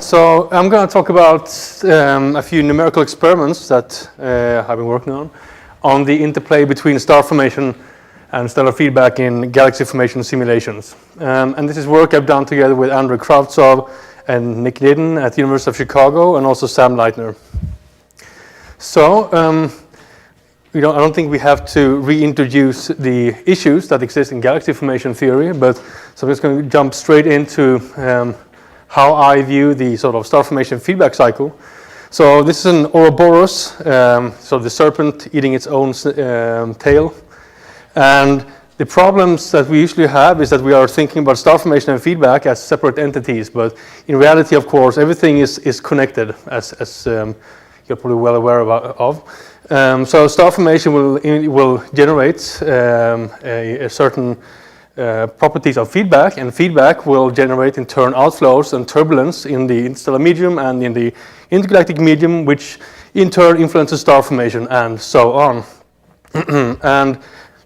So I'm going to talk about a few numerical experiments that I've been working on the interplay between star formation and stellar feedback in galaxy formation simulations. And this is work I've done together with Andrei Kravtsov and Nick Lydon at the University of Chicago and also Sam Leitner. So I don't think we have to reintroduce the issues that exist in galaxy formation theory, but so I'm just going to jump straight into how I view the sort of star formation feedback cycle. So this is an Ouroboros, so the serpent eating its own tail. And the problems that we usually have is that we are thinking about star formation and feedback as separate entities, but in reality, of course, everything is connected, as you're probably well aware of. So star formation will generate a certain properties of feedback, and feedback will generate in turn outflows and turbulence in the interstellar medium and in the intergalactic medium, which in turn influences star formation and so on. And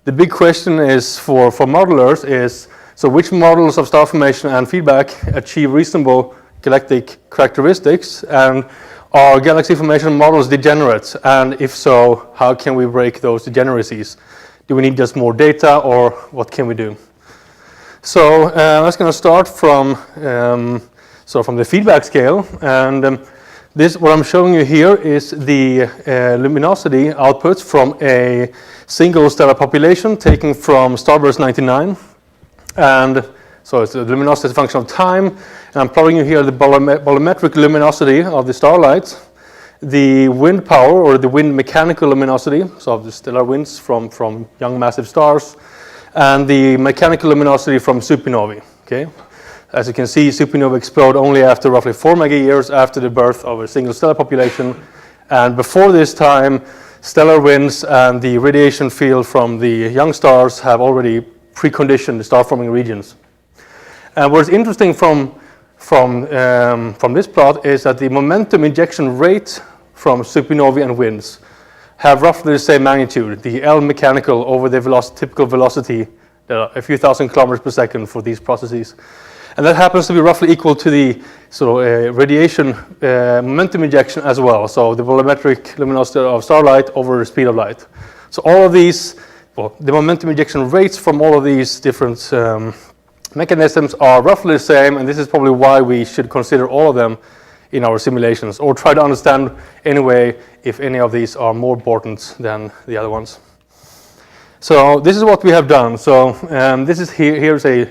the big question is for modelers is, so which models of star formation and feedback achieve reasonable galactic characteristics, and are galaxy formation models degenerate? And if so, how can we break those degeneracies? Do we need just more data, or what can we do? So I'm just going to start from the feedback scale, and what I'm showing you here is the luminosity output from a single stellar population taken from starburst 99, and so it's the luminosity as a function of time, and I'm plotting you here the bolometric luminosity of the starlight, the wind power or the wind mechanical luminosity, so of the stellar winds from young massive stars, and the mechanical luminosity from supernovae. Okay, as you can see, supernovae explode only after roughly 4 megayears after the birth of a single stellar population, and before this time, stellar winds and the radiation field from the young stars have already preconditioned the star-forming regions. And what's interesting from this plot is that the momentum injection rate from supernovae and winds have roughly the same magnitude, the L mechanical over the typical velocity, a few thousand kilometers per second for these processes. And that happens to be roughly equal to the radiation momentum injection as well, so the volumetric luminosity of starlight over the speed of light. So all of these, the momentum injection rates from all of these different mechanisms are roughly the same, and this is probably why we should consider all of them in our simulations, or try to understand anyway if any of these are more important than the other ones. So this is what we have done. So this is here's a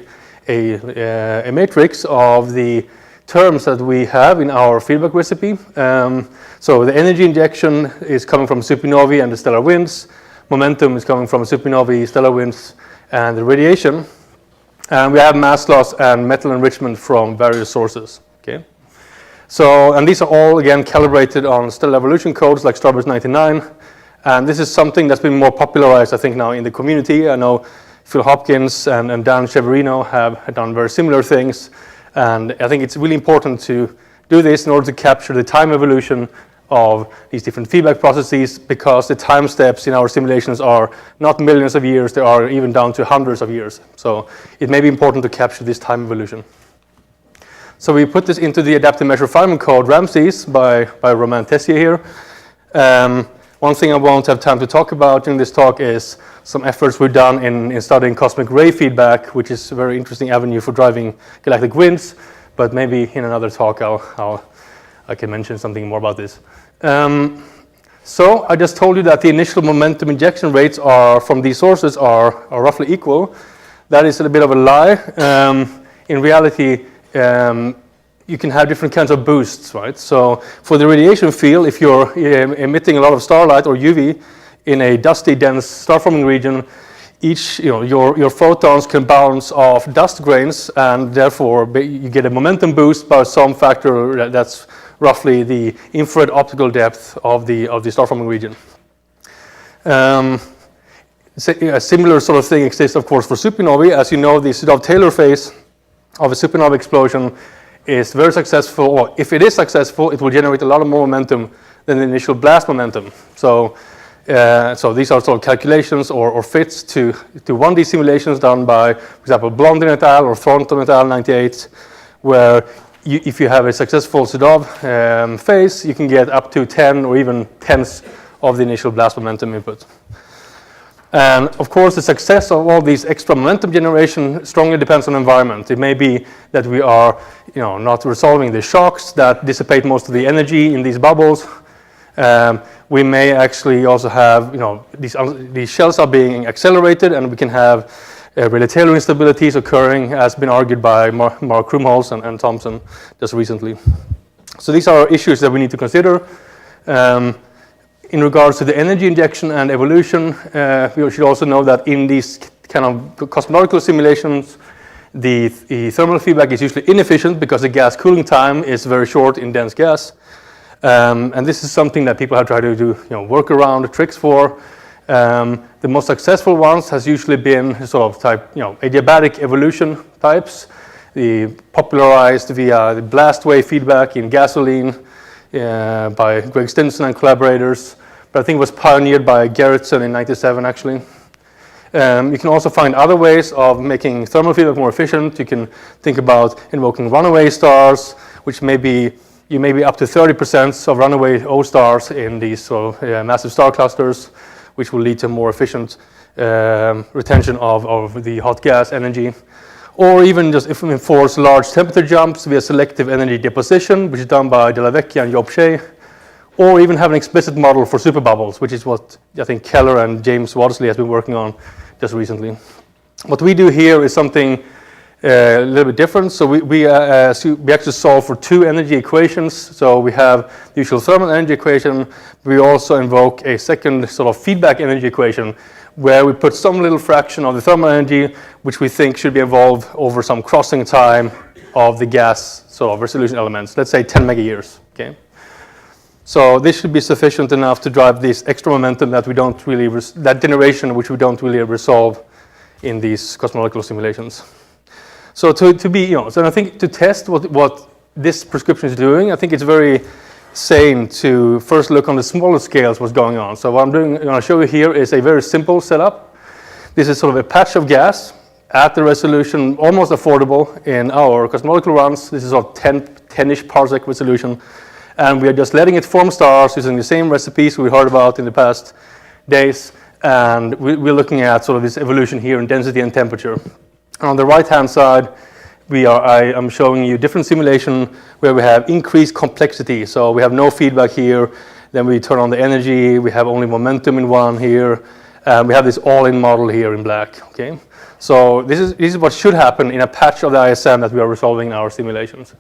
matrix of the terms that we have in our feedback recipe. So the energy injection is coming from supernovae and the stellar winds. Momentum is coming from supernovae, stellar winds, and the radiation. And we have mass loss and metal enrichment from various sources. Okay. So, and these are all again calibrated on stellar evolution codes like starburst 99. And this is something that's been more popularized, I think, now in the community. I know Phil Hopkins and Dan Cheverino have done very similar things. And I think it's really important to do this in order to capture the time evolution of these different feedback processes, because the time steps in our simulations are not millions of years, they are even down to hundreds of years. So it may be important to capture this time evolution. So we put this into the adaptive measure refinement code Ramses by Romain Tessier here. One thing I won't have time to talk about in this talk is some efforts we've done in studying cosmic ray feedback, which is a very interesting avenue for driving galactic winds, but maybe in another talk I can mention something more about this. So I just told you that the initial momentum injection rates from these sources are roughly equal. That is a bit of a lie. In reality, you can have different kinds of boosts, right? So for the radiation field, if you're emitting a lot of starlight or UV in a dusty, dense star-forming region, your photons can bounce off dust grains, and therefore you get a momentum boost by some factor that's roughly the infrared optical depth of the star-forming region. A similar sort of thing exists, of course, for supernovae. As you know, the Sedov-Taylor phase of a supernova explosion is very successful, or if it is successful, it will generate a lot of more momentum than the initial blast momentum. So these are sort of calculations or fits to 1D simulations done by, for example, Blondin et al. Or Thornton et al. 98, where if you have a successful Sedov phase, you can get up to 10 or even tenths of the initial blast momentum input. And of course, the success of all these extra momentum generation strongly depends on environment. It may be that we are, not resolving the shocks that dissipate most of the energy in these bubbles. We may actually also have, these shells are being accelerated, and we can have really Taylor instabilities occurring, as been argued by Mark Krumholz and Thompson just recently. So these are issues that we need to consider. In regards to the energy injection and evolution, we should also know that in these kind of cosmological simulations, the thermal feedback is usually inefficient because the gas cooling time is very short in dense gas. And this is something that people have tried to do workaround tricks for. The most successful ones has usually been sort of type, adiabatic evolution types, the popularized via the blast wave feedback in gasoline by Greg Stinson and collaborators, but I think it was pioneered by Agertz in '97 actually. You can also find other ways of making thermal feedback more efficient. You can think about invoking runaway stars, which may be up to 30% of runaway O stars in these sort of massive star clusters, which will lead to more efficient retention of the hot gas energy. Or even just if we enforce large temperature jumps via selective energy deposition, which is done by De La Vecchia and Job Shea, or even have an explicit model for superbubbles, which is what I think Keller and James Wadsley has been working on just recently. What we do here is something a little bit different. So we actually solve for two energy equations. So we have the usual thermal energy equation. We also invoke a second sort of feedback energy equation, where we put some little fraction of the thermal energy, which we think should be evolved over some crossing time of the gas sort of resolution elements, let's say 10 megayears, okay? So this should be sufficient enough to drive this extra momentum that we don't really, that generation which we don't really resolve in these cosmological simulations. So to be, so I think to test what this prescription is doing, I think it's very sane to first look on the smaller scales what's going on. So what I'm going to show you here is a very simple setup. This is sort of a patch of gas at the resolution almost affordable in our cosmological runs. This is sort of 10-ish parsec resolution. And we are just letting it form stars using the same recipes we heard about in the past days. And we're looking at sort of this evolution here in density and temperature. And on the right-hand side, I'm showing you different simulation where we have increased complexity. So we have no feedback here. Then we turn on the energy. We have only momentum in one here. We have this all-in model here in black. Okay. So this is what should happen in a patch of the ISM that we are resolving in our simulations.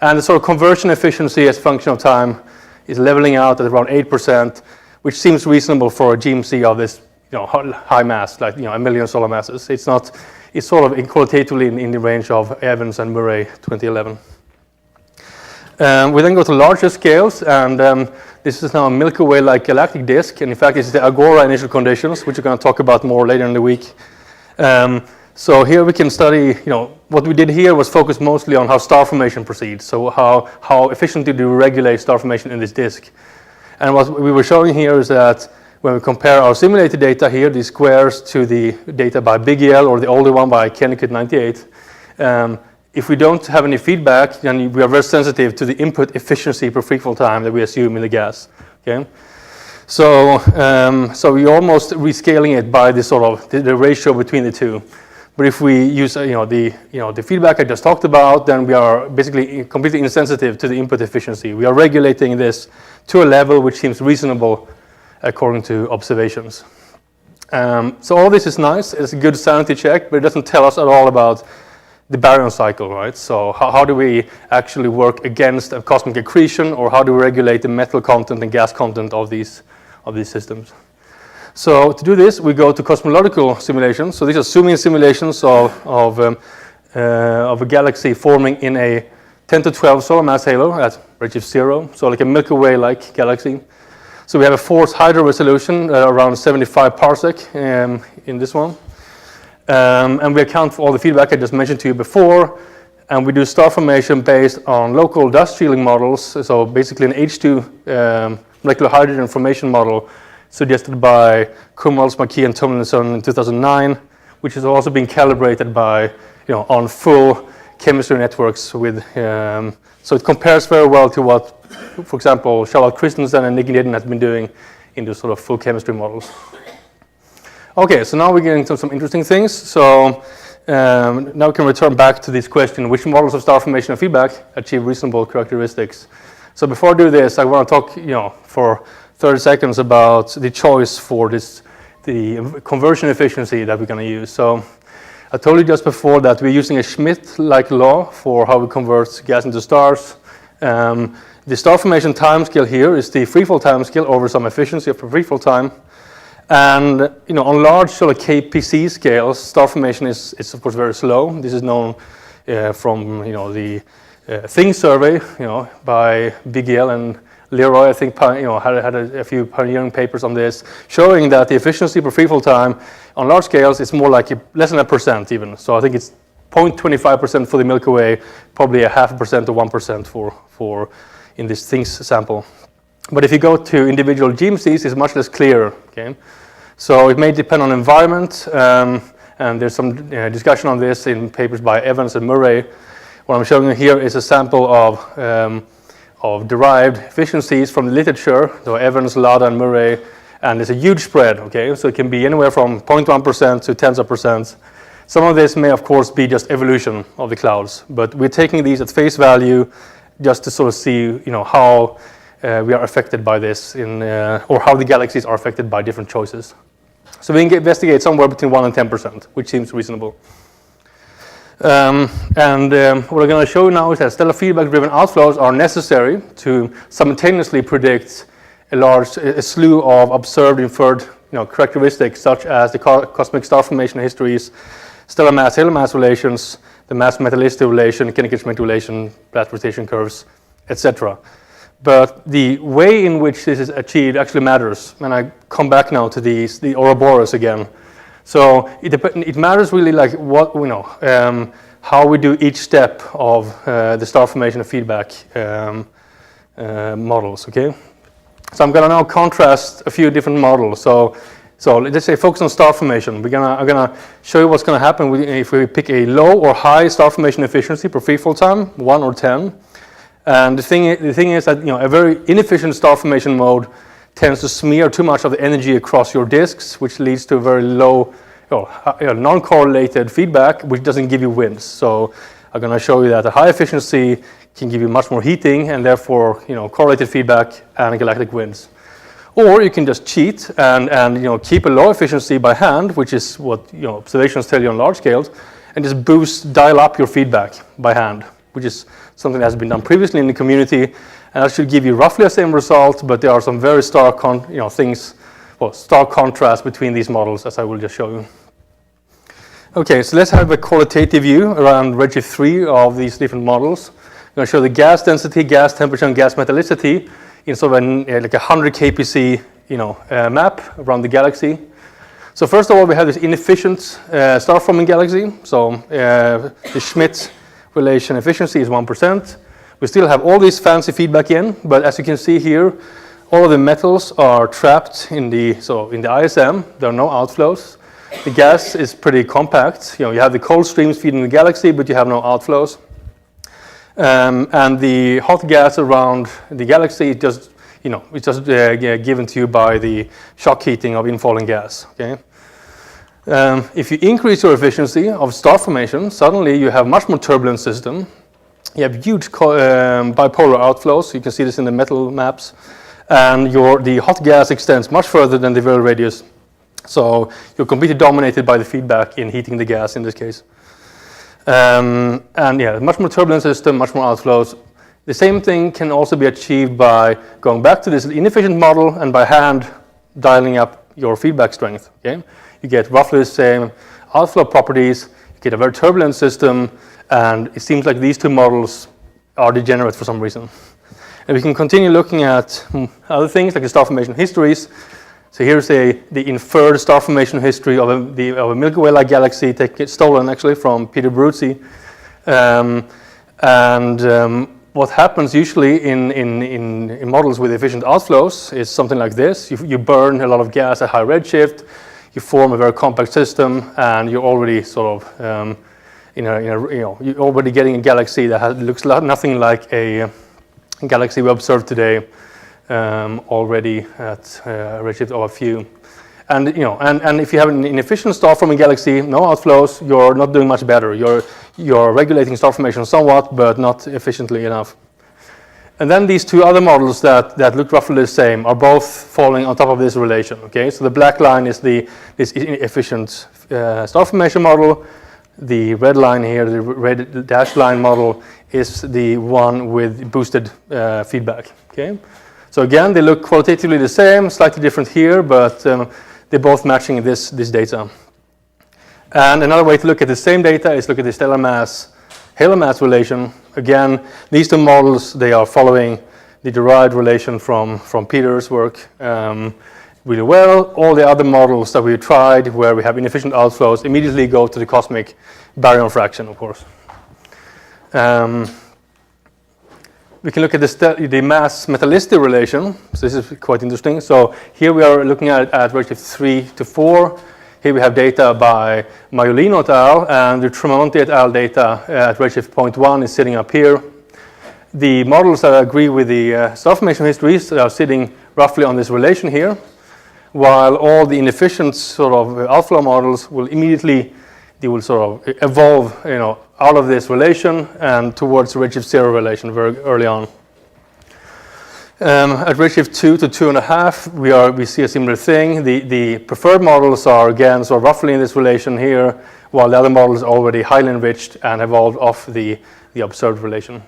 And the sort of conversion efficiency as a function of time is leveling out at around 8%, which seems reasonable for a GMC of this high mass, like 1 million solar masses. It's not. It's sort of qualitatively in the range of Evans and Murray 2011. We then go to larger scales, and this is now a Milky Way-like galactic disk, and in fact this is the Agora initial conditions, which we're going to talk about more later in the week. So here we can study, what we did here was focus mostly on how star formation proceeds, so how efficiently do we regulate star formation in this disk. And what we were showing here is that when we compare our simulated data here, these squares, to the data by Big L or the older one by Kennicott 98, if we don't have any feedback, then we are very sensitive to the input efficiency per free-fall time that we assume in the gas. Okay, so we're almost rescaling it by this sort of the ratio between the two. But if we use the feedback I just talked about, then we are basically completely insensitive to the input efficiency. We are regulating this to a level which seems reasonable according to observations. So all this is nice. It's a good sanity check, but it doesn't tell us at all about the baryon cycle, right? So how do we actually work against a cosmic accretion, or how do we regulate the metal content and gas content of these systems? So to do this, we go to cosmological simulations. So these are zoom-in simulations of a galaxy forming in a 10 to 12 solar mass halo at redshift 0, so like a Milky Way-like galaxy. So we have a forced hydro resolution around 75 parsec in this one. And we account for all the feedback I just mentioned to you before. And we do star formation based on local dust shielding models. So basically an H2 molecular hydrogen formation model suggested by Krumholz, McKee, and Tomlinson in 2009, which is also being calibrated by, on full chemistry networks with, so it compares very well to what, for example, Charlotte Christensen and Nick Nidden has been doing in the sort of full chemistry models. Okay, so now we're getting to some interesting things. So now we can return back to this question: which models of star formation and feedback achieve reasonable characteristics? So before I do this, I want to talk, for 30 seconds about the choice for the conversion efficiency that we're going to use. So I told you just before that we're using a Schmidt-like law for how we convert gas into stars. The star formation timescale here is the freefall timescale over some efficiency of freefall time. And on large sort of KPC scales, star formation is of course very slow. This is known from the Thing survey, by Bigel and Leroy. I think had a few pioneering papers on this, showing that the efficiency per freefall time on large scales is more like less than 1% even. So I think it's 0.25% for the Milky Way, probably 0.5% to 1% for in this Things sample. But if you go to individual GMCs, it's much less clear. Okay, so it may depend on environment, and there's some discussion on this in papers by Evans and Murray. What I'm showing you here is a sample of derived efficiencies from the literature, so Evans, Lada, and Murray, and there's a huge spread. Okay, so it can be anywhere from 0.1% to tens of percent. Some of this may, of course, be just evolution of the clouds, but we're taking these at face value just to sort of see, how we are affected by this, or how the galaxies are affected by different choices. So we can investigate somewhere between 1 and 10%, which seems reasonable. What I'm going to show you now is that stellar feedback-driven outflows are necessary to simultaneously predict a slew of observed inferred characteristics, such as the cosmic star formation histories, stellar mass-halo mass relations, the mass-metallicity relation, Kinetic-Schmidt relation, blast rotation curves, etc. But the way in which this is achieved actually matters, and I come back now to the Ouroboros again. So it matters really, like what how we do each step of the star formation and feedback models. Okay, so I'm going to now contrast a few different models. So let's say focus on star formation. I'm gonna show you what's going to happen if we pick a low or high star formation efficiency per freefall time, 1 or 10. And the thing is that a very inefficient star formation mode tends to smear too much of the energy across your disks, which leads to a very low, non-correlated feedback, which doesn't give you winds. So I'm going to show you that a high efficiency can give you much more heating and therefore correlated feedback and galactic winds. Or you can just cheat and keep a low efficiency by hand, which is what observations tell you on large scales, and just dial up your feedback by hand, which is something that has been done previously in the community, and that should give you roughly the same result. But there are some very stark stark contrast between these models, as I will just show you. Okay, so let's have a qualitative view around redshift 3 of these different models. I'm going to show the gas density, gas temperature, and gas metallicity in sort of like a 100 kpc map around the galaxy. So first of all, we have this inefficient star-forming galaxy. So the Schmidt relation efficiency is 1%. We still have all this fancy feedback in, but as you can see here, all of the metals are trapped in the ISM. There are no outflows. The gas is pretty compact. You have the cold streams feeding the galaxy, but you have no outflows. And the hot gas around the galaxy is just, given to you by the shock heating of infalling gas. Okay. If you increase your efficiency of star formation, suddenly you have much more turbulent system. You have huge bipolar outflows. You can see this in the metal maps. And the hot gas extends much further than the virial radius. So you're completely dominated by the feedback in heating the gas in this case. Much more turbulent system, much more outflows. The same thing can also be achieved by going back to this inefficient model and by hand dialing up your feedback strength. Okay? You get roughly the same outflow properties, you get a very turbulent system, and it seems like these two models are degenerate for some reason. And we can continue looking at other things like the star formation histories. So here's the inferred star formation history of a Milky Way-like galaxy, stolen actually from Peter Bruzzi. What happens usually in models with efficient outflows is something like this. You burn a lot of gas at high redshift, you form a very compact system, and you're already sort of you're already getting a galaxy that looks nothing like a galaxy we observe today already at redshift of a few. And if you have an inefficient star-forming galaxy, no outflows, you're not doing much better. You're regulating star formation somewhat, but not efficiently enough. And then these two other models that look roughly the same are both falling on top of this relation. Okay, so the black line is this inefficient star formation model. The red line here, the red dashed line model, is the one with boosted feedback. Okay, so again, they look qualitatively the same, slightly different here, but they're both matching this data. And another way to look at the same data is look at the stellar mass halo mass relation. Again, these two models, they are following the derived relation from Peter's work really well. All the other models that we tried where we have inefficient outflows immediately go to the cosmic baryon fraction, of course. We can look at the mass metallicity relation. So this is quite interesting. So here we are looking at redshift 3 to 4. Here we have data by Maiolino et al. And the Tremonti et al. Data at redshift 0.1 is sitting up here. The models that agree with the star formation histories are sitting roughly on this relation here, while all the inefficient sort of outflow models will immediately, they will sort of evolve, out of this relation and towards the redshift 0 relation very early on. At redshift 2 to 2.5, we see a similar thing. The preferred models are again sort of roughly in this relation here, while the other models are already highly enriched and evolved off the observed relation.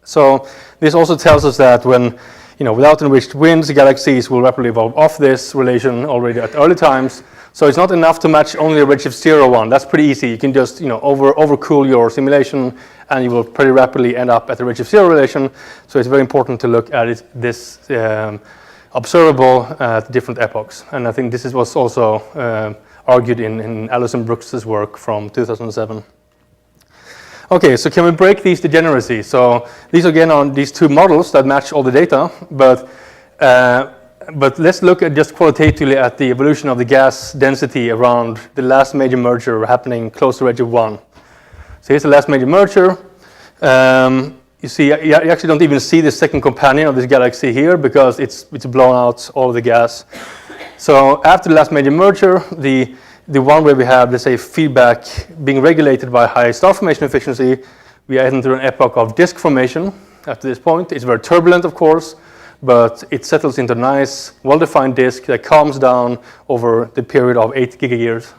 So this also tells us that when, without enriched winds, the galaxies will rapidly evolve off this relation already at early times. So it's not enough to match only a redshift 0 one. That's pretty easy. You can just, overcool your simulation, and you will pretty rapidly end up at the redshift 0 relation. So it's very important to look at this observable at different epochs. And I think this was also argued in Alison Brooks's work from 2007. Okay, so can we break these degeneracies? So these again are these two models that match all the data, but let's look at just qualitatively at the evolution of the gas density around the last major merger happening close to redshift 1. So here's the last major merger. You see, you actually don't even see the second companion of this galaxy here because it's blown out all of the gas. So after the last major merger, the one where we have, let's say, feedback being regulated by high star formation efficiency, we enter an epoch of disk formation after this point. It's very turbulent, of course, but it settles into a nice, well-defined disk that calms down over the period of 8 gigayears.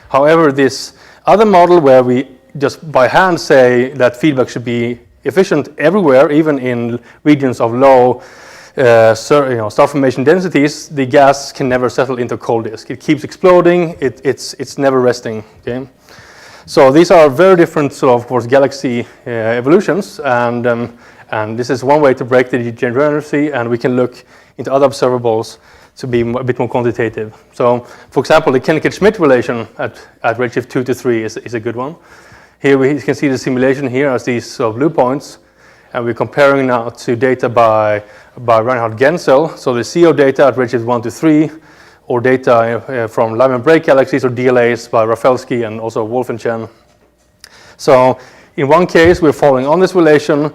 However, this other model where we just by hand say that feedback should be efficient everywhere, even in regions of low star formation densities, the gas can never settle into a cold disk. It keeps exploding. It's never resting. Okay, so these are very different, sort of course, galaxy evolutions, and this is one way to break the degeneracy, and we can look into other observables to be a bit more quantitative. So, for example, the Kennecott-Schmidt relation at redshift 2 to 3 is a good one. Here we can see the simulation here as these blue points, and we're comparing now to data by Reinhard Genzel, so the CO data at redshift 1 to 3, or data from Lyman break galaxies or DLAs by Rafelsky and also Wolf and Chen. So in one case, we're following on this relation.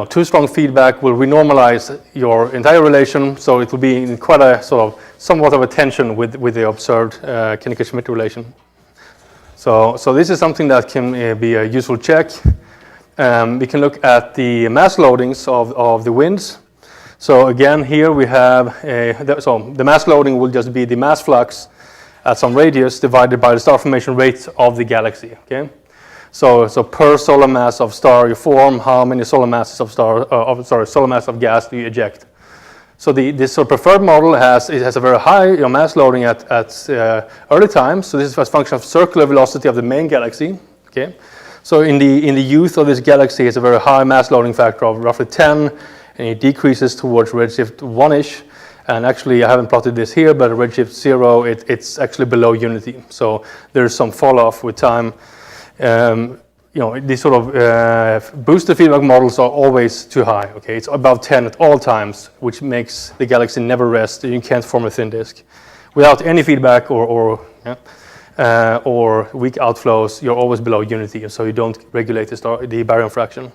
Too strong feedback will renormalize your entire relation, so it will be in quite a somewhat of a tension with the observed Kennecott-Schmidt relation. So this is something that can be a useful check. We can look at the mass loadings of the winds. So again, here we have the mass loading will just be the mass flux at some radius divided by the star formation rate of the galaxy. Okay, so per solar mass of star you form, how many solar masses of solar mass of gas do you eject? So this preferred model has a very high mass loading at early times. So this is a function of circular velocity of the main galaxy. Okay, so in the youth of this galaxy, it's a very high mass loading factor of roughly 10. And it decreases towards redshift 1-ish. And actually, I haven't plotted this here, but at redshift 0, it's actually below unity. So there's some fall off with time. These sort of boosted feedback models are always too high. Okay, it's above 10 at all times, which makes the galaxy never rest. You can't form a thin disk without any feedback or weak outflows, you're always below unity, so you don't regulate the baryon fraction.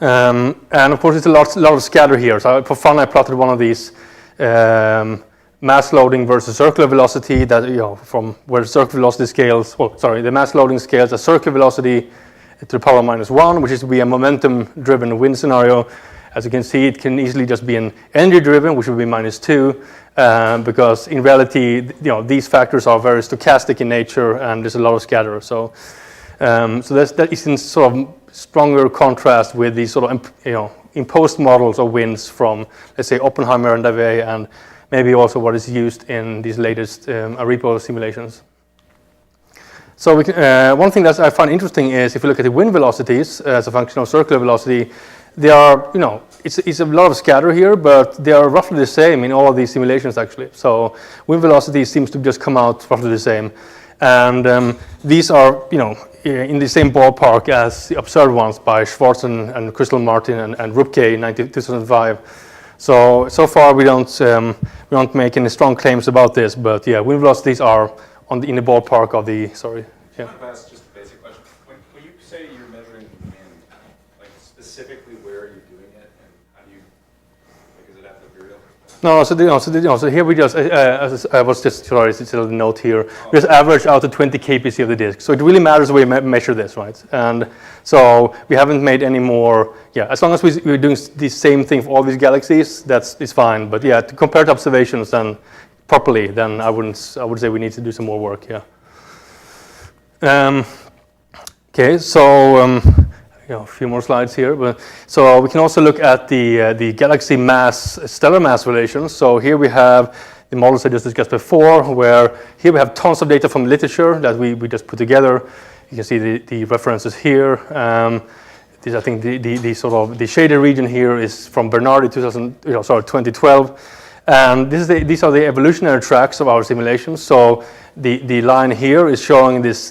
And of course, it's a lot of scatter here. So for fun, I plotted one of these mass loading versus circular velocity, that, you know, from where circular velocity scales, the mass loading scales a circular velocity to the power of -1, which is to be a momentum-driven wind scenario. As you can see, it can easily just be an energy-driven, which would be -2, because in reality, you know, these factors are very stochastic in nature, and there's a lot of scatter. So that is in sort of stronger contrast with these sort of, you know, imposed models of winds from, let's say, Oppenheimer and Davey, and maybe also what is used in these latest Ouroboros simulations. So one thing that I find interesting is if you look at the wind velocities as a function of circular velocity, they are, you know, it's a lot of scatter here, but they are roughly the same in all of these simulations actually. So wind velocity seems to just come out roughly the same. And these are, you know, in the same ballpark as the observed ones by Schwartz and Crystal Martin and Rupke in 2005. So far we don't make any strong claims about this, but yeah, wind velocities are in the ballpark of the, sorry. Yeah. Can I ask just a basic question? When you say you're measuring wind, like specifically where are you doing it, and how do you, like, is it at the virial? No, so here we just, as I was just, sorry, it's a little note here, we just average out the 20 kpc of the disk. So it really matters where you measure this, right? And so we haven't made any more, as long as we're doing the same thing for all these galaxies, it's fine. But yeah, to compare to observations then properly, then I would say we need to do some more work, Okay, so a few more slides here. But so we can also look at the galaxy mass, stellar mass relations. So here we have the models I just discussed before, where here we have tons of data from literature that we just put together. You can see the references here. I think the sort of the shaded region here is from Bernard in 2012. And these are the evolutionary tracks of our simulations. So the line here is showing this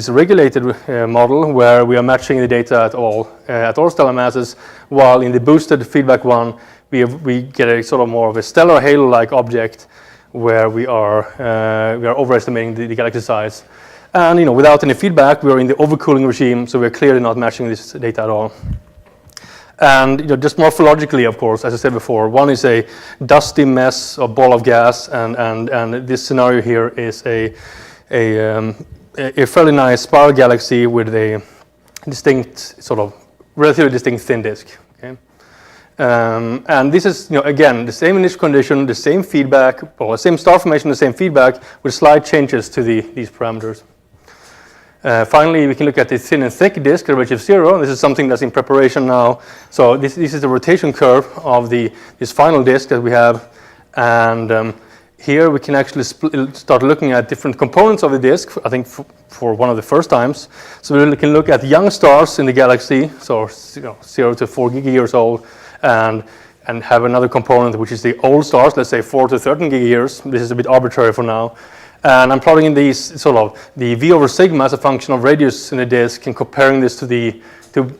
regulated model where we are matching the data at all stellar masses, while in the boosted feedback one we get a sort of more of a stellar halo-like object where we are overestimating the galaxy size. And without any feedback, we are in the overcooling regime, so we're clearly not matching this data at all. And just morphologically, of course, as I said before, one is a dusty mess or ball of gas, and this scenario here is a fairly nice spiral galaxy with a distinct, sort of relatively distinct thin disk. Okay, and this is again the same initial condition, the same feedback, or the same star formation, the same feedback with slight changes to these parameters. Finally, we can look at the thin and thick disk, the redshift 0. This is something that's in preparation now. So this is the rotation curve of this final disk that we have, and here we can actually start looking at different components of the disk, I think for one of the first times. So we can look at young stars in the galaxy, so 0 to 4 gigayears old, and have another component which is the old stars, let's say 4 to 13 gigayears. This is a bit arbitrary for now. And I'm plotting these sort of the V over sigma as a function of radius in the disk and comparing this to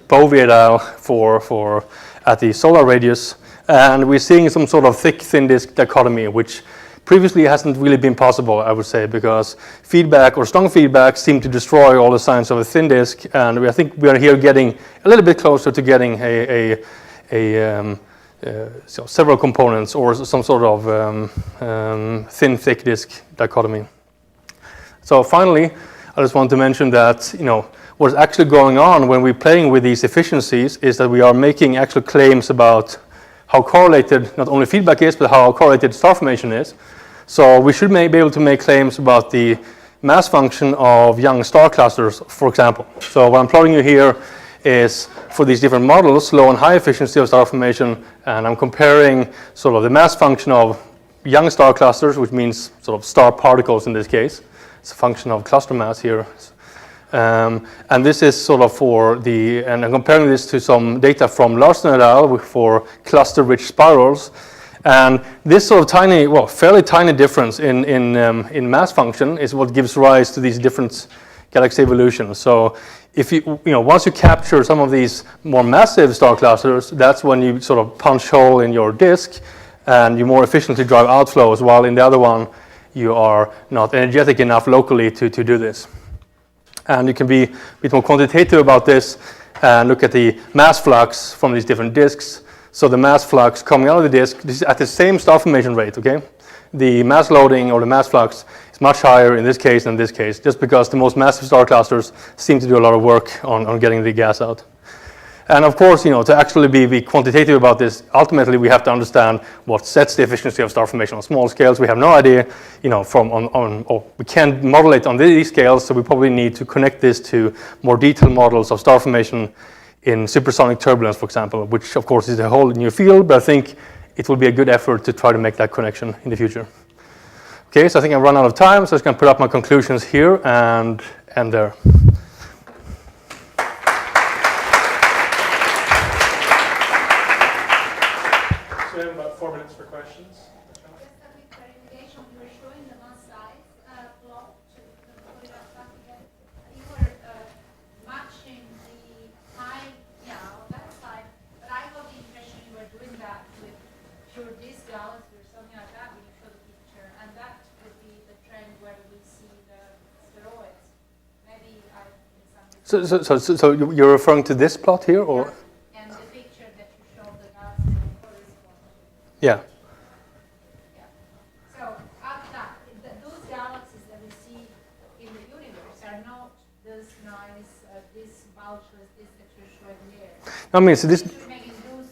Bovie et al. for at the solar radius. And we're seeing some sort of thick-thin disk dichotomy, which previously hasn't really been possible, I would say, because feedback or strong feedback seem to destroy all the signs of a thin disk. And I think we are here getting a little bit closer to getting several components or some sort of thin-thick disk dichotomy. So finally, I just want to mention that what's actually going on when we're playing with these efficiencies is that we are making actual claims about how correlated not only feedback is, but how correlated star formation is. So we should be able to make claims about the mass function of young star clusters, for example. So what I'm plotting you here is for these different models, low and high efficiency of star formation, and I'm comparing sort of the mass function of young star clusters, which means sort of star particles in this case. It's a function of cluster mass here. And this is sort of and I'm comparing this to some data from Larsen et al. For cluster-rich spirals. And this sort of fairly tiny difference in mass function is what gives rise to these different galaxy evolutions. So if once you capture some of these more massive star clusters, that's when you sort of punch hole in your disk and you more efficiently drive outflows, while in the other one you are not energetic enough locally to do this. And you can be a bit more quantitative about this and look at the mass flux from these different disks. So the mass flux coming out of the disk, this is at the same star formation rate, okay? The mass loading or the mass flux is much higher in this case than this case, just because the most massive star clusters seem to do a lot of work on getting the gas out. And of course, to actually be quantitative about this, ultimately we have to understand what sets the efficiency of star formation on small scales. We have no idea, or we can't model it on these scales, so we probably need to connect this to more detailed models of star formation in supersonic turbulence, for example, which of course is a whole new field, but I think it will be a good effort to try to make that connection in the future. Okay, so I think I've run out of time, so I'm just going to put up my conclusions here and end there. We have about 4 minutes for questions. Just a quick clarification. You were showing the mass size plot to put it up back again. You were matching the time, on that side, but I got the impression you were doing that with pure disk galaxy or something like that when you show the picture, and that would be the trend where we see the spheroids. Maybe I misunderstood. So you're referring to this plot here, or? And the picture that you showed the galaxy corresponds. Yeah. So those galaxies that we see in the universe are not this nice, this bulgeless, this that you're showing there. I mean, so this. You're making those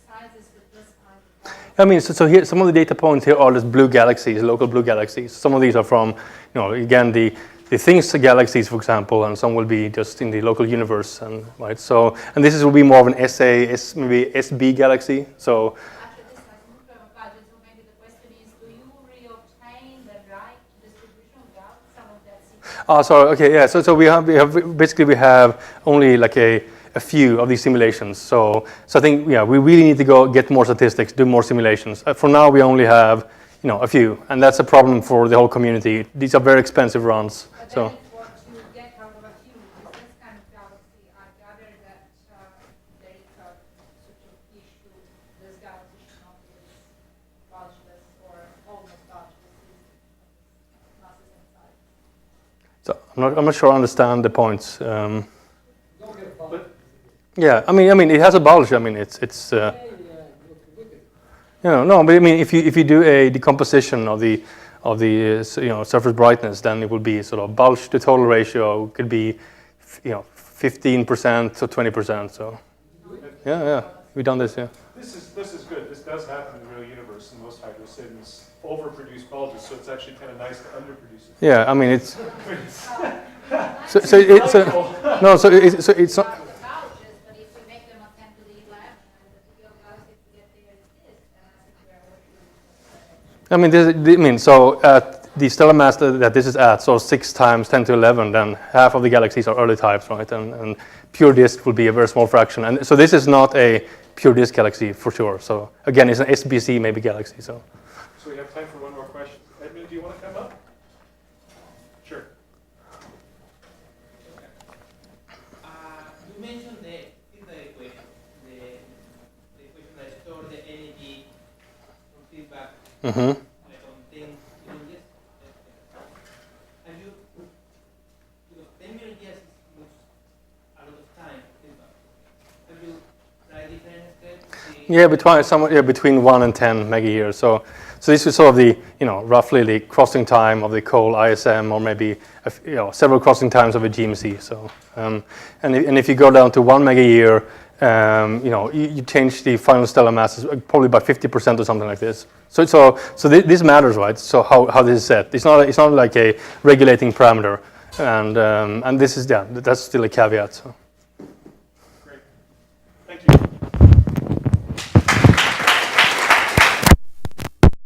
sizes with this kind of galaxy. I mean, so here some of the data points here are just blue galaxies, local blue galaxies. Some of these are from, again the things galaxies, for example, and some will be just in the local universe, and right. So, and this will be more of an maybe SB galaxy. So. Actually, this has moved from a budget, so maybe the question is, do you reobtain the right distribution of some of that sequence? Oh, sorry. Okay, yeah. So we have only like a few of these simulations. So I think we really need to go get more statistics, do more simulations. For now, we only have a few, and that's a problem for the whole community. These are very expensive runs. But So. then what you get out of a few is this kind of galaxy. I gather that there is a sort of issue. This galaxy should not be this bulgeless or almost bulgeless masses inside. So I'm not sure I understand the points. Don't get bulk. Yeah, I mean, it has a bulge. I mean, it's. No, but I mean, if you do a decomposition of the surface brightness, then it will be sort of bulge to total ratio could be 15% to 20%. So yeah, we've done this. Yeah. This is good. This does happen in the real universe, and most hydrocids overproduce bulges, so it's actually kind of nice to underproduce it. Yeah, I mean it's. It's not. But if we make them a 10 to the 11, and the real galaxy to get there is this, then I think we are working. So at the stellar mass that this is at, so 6 times 10 to 11, then half of the galaxies are early types, right? And pure disk will be a very small fraction. And so this is not a pure disk galaxy for sure. So again, it's an SBC maybe galaxy. So we have time for one more question. Edmund, do you want to come up? Sure. You mentioned the equation, the equation that stores the energy from feedback. Mm-hmm. Like on 10 million years. And because 10 million years moves a lot of time feedback. Have you tried different steps? Yeah, between 1 and 10 mega years. So this is sort of the roughly the crossing time of the coal ISM, or maybe several crossing times of a GMC. So and if you go down to 1 mega year, you change the final stellar masses probably by 50% or something like this. So this matters, right? So how this is set. It's not like a regulating parameter, and this is that's still a caveat. So.